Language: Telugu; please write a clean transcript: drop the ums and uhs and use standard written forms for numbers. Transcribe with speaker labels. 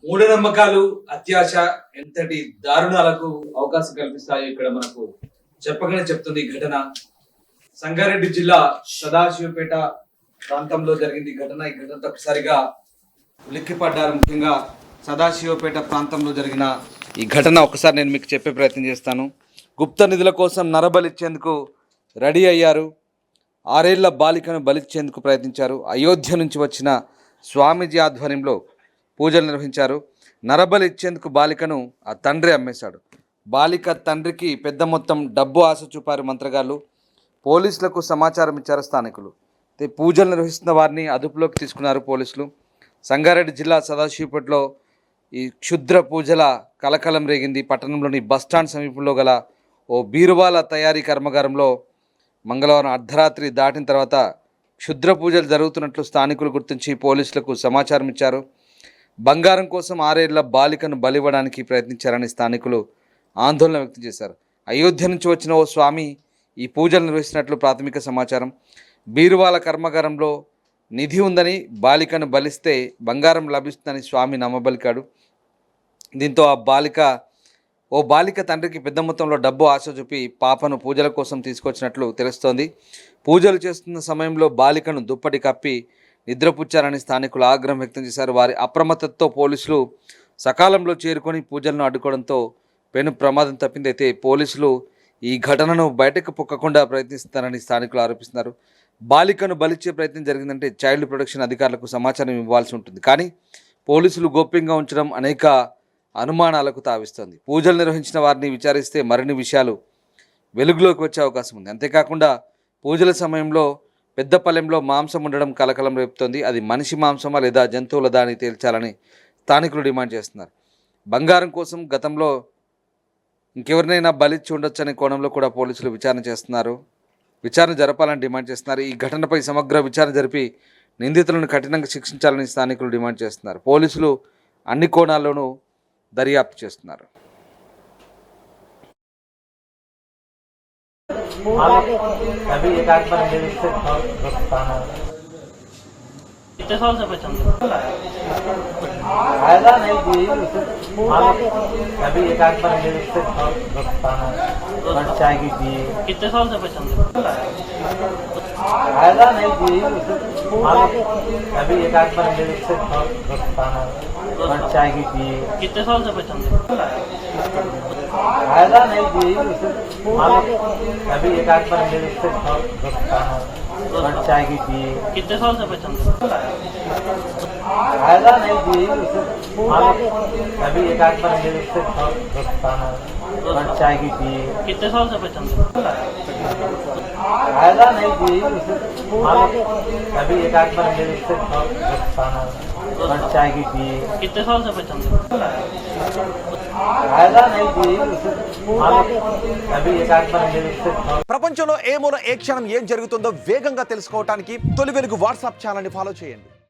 Speaker 1: మూఢనమ్మకాలు అత్యాశ ఎంతటి దారుణాలకు అవకాశం కల్పిస్తాయో ఇక్కడ మనకు చెప్పగానే చెప్తుంది ఈ ఘటన. సంగారెడ్డి జిల్లా సదాశివపేట ప్రాంతంలో జరిగింది ఈ ఘటనతో ఒకసారిగా ఉలిక్కిపడ్డారు. ముఖ్యంగా సదాశివపేట ప్రాంతంలో జరిగిన ఈ ఘటన ఒకసారి నేను మీకు చెప్పే ప్రయత్నం చేస్తాను. గుప్త నిధుల కోసం నరబలిచ్చేందుకు రెడీ అయ్యారు. 6 ఏళ్ల బాలికను బలిచ్చేందుకు ప్రయత్నించారు. అయోధ్య నుంచి వచ్చిన స్వామీజీ ఆధ్వర్యంలో పూజలు నిర్వహించారు. నరబలి ఇచ్చేందుకు బాలికను ఆ తండ్రి అమ్మేశాడు. బాలిక తండ్రికి పెద్ద మొత్తం డబ్బు ఆశ చూపారు మంత్రగాళ్ళు. పోలీసులకు సమాచారం ఇచ్చారు స్థానికులు. పూజలు నిర్వహిస్తున్న వారిని అదుపులోకి తీసుకున్నారు పోలీసులు. సంగారెడ్డి జిల్లా సదాశివపేటలో ఈ క్షుద్ర పూజల కలకలం రేగింది. పట్టణంలోని బస్టాండ్ సమీపంలో గల ఓ బీరువాల తయారీ కర్మాగారంలో మంగళవారం అర్ధరాత్రి దాటిన తర్వాత క్షుద్ర పూజలు జరుగుతున్నట్లు స్థానికులు గుర్తించి పోలీసులకు సమాచారం ఇచ్చారు. బంగారం కోసం 6 ఏళ్ల బాలికను బలివ్వడానికి ప్రయత్నించారని స్థానికులు ఆందోళన వ్యక్తం చేశారు. అయోధ్య నుంచి వచ్చిన ఓ స్వామి ఈ పూజలు నిర్వహిస్తున్నట్లు ప్రాథమిక సమాచారం. బీరువాల కర్మాగారంలో నిధి ఉందని, బాలికను బలిస్తే బంగారం లభిస్తుందని స్వామి నమ్మబలికాడు. దీంతో ఓ బాలిక తండ్రికి పెద్ద మొత్తంలో డబ్బు ఆశ చూపి పాపను పూజల కోసం తీసుకొచ్చినట్లు తెలుస్తోంది. పూజలు చేస్తున్న సమయంలో బాలికను దుప్పటి కప్పి నిద్రపుచ్చారని స్థానికులు ఆగ్రహం వ్యక్తం చేశారు. వారి అప్రమత్తతతో పోలీసులు సకాలంలో చేరుకొని పూజలను అడ్డుకోవడంతో పెను ప్రమాదం తప్పింది. అయితే పోలీసులు ఈ ఘటనను బయటకు పొక్కకుండా ప్రయత్నిస్తారని స్థానికులు ఆరోపిస్తున్నారు. బాలికను బలిచ్చే ప్రయత్నం జరిగిందంటే చైల్డ్ ప్రొటెక్షన్ అధికారులకు సమాచారం ఇవ్వాల్సి ఉంటుంది. కానీ పోలీసులు గోప్యంగా ఉంచడం అనేక అనుమానాలకు తావిస్తోంది. పూజలు నిర్వహించిన వారిని విచారిస్తే మరిన్ని విషయాలు వెలుగులోకి వచ్చే అవకాశం ఉంది. అంతేకాకుండా పూజల సమయంలో పెద్ద పల్లెంలో మాంసం ఉండడం కలకలం రేపుతోంది. అది మనిషి మాంసమా లేదా జంతువులదా అని తేల్చాలని స్థానికులు డిమాండ్ చేస్తున్నారు. బంగారం కోసం గతంలో ఇంకెవరినైనా బలిచ్చి ఉండొచ్చనే కోణంలో కూడా పోలీసులు విచారణ జరపాలని డిమాండ్ చేస్తున్నారు. ఈ ఘటనపై సమగ్ర విచారణ జరిపి నిందితులను కఠినంగా శిక్షించాలని స్థానికులు డిమాండ్ చేస్తున్నారు. పోలీసులు అన్ని కోణాల్లోనూ దర్యాప్తు చేస్తున్నారు.
Speaker 2: कितने साल से बचन
Speaker 3: फायदा नहीं दी अभी एक आध बार मेरे से चाय की दी
Speaker 2: कितने साल से बचन
Speaker 3: फायदा नहीं दी अभी एक आध बार मेरे से चाय की दी
Speaker 2: कितने साल से बचन
Speaker 3: फायदा नहीं दी अभी एक आध बार मेरे से चाय की दी
Speaker 2: कितने साल से बचन
Speaker 3: फायदा नहीं दी अभी एक आध बार मेरे से चाय की दी
Speaker 2: कितने साल से बचन
Speaker 3: फायदा नहीं दी अभी एक आध बार मेरे से चाय की दी
Speaker 2: कितने साल से बचन
Speaker 3: फायदा नहीं दी अभी एक आध बार मेरे से
Speaker 4: ప్రపంచంలో ఏ మూల ఏ క్షణం ఏం జరుగుతుందో వేగంగా తెలుసుకోవడానికి తొలి వెలుగు వాట్సాప్ ఛానల్ని ఫాలో చేయండి.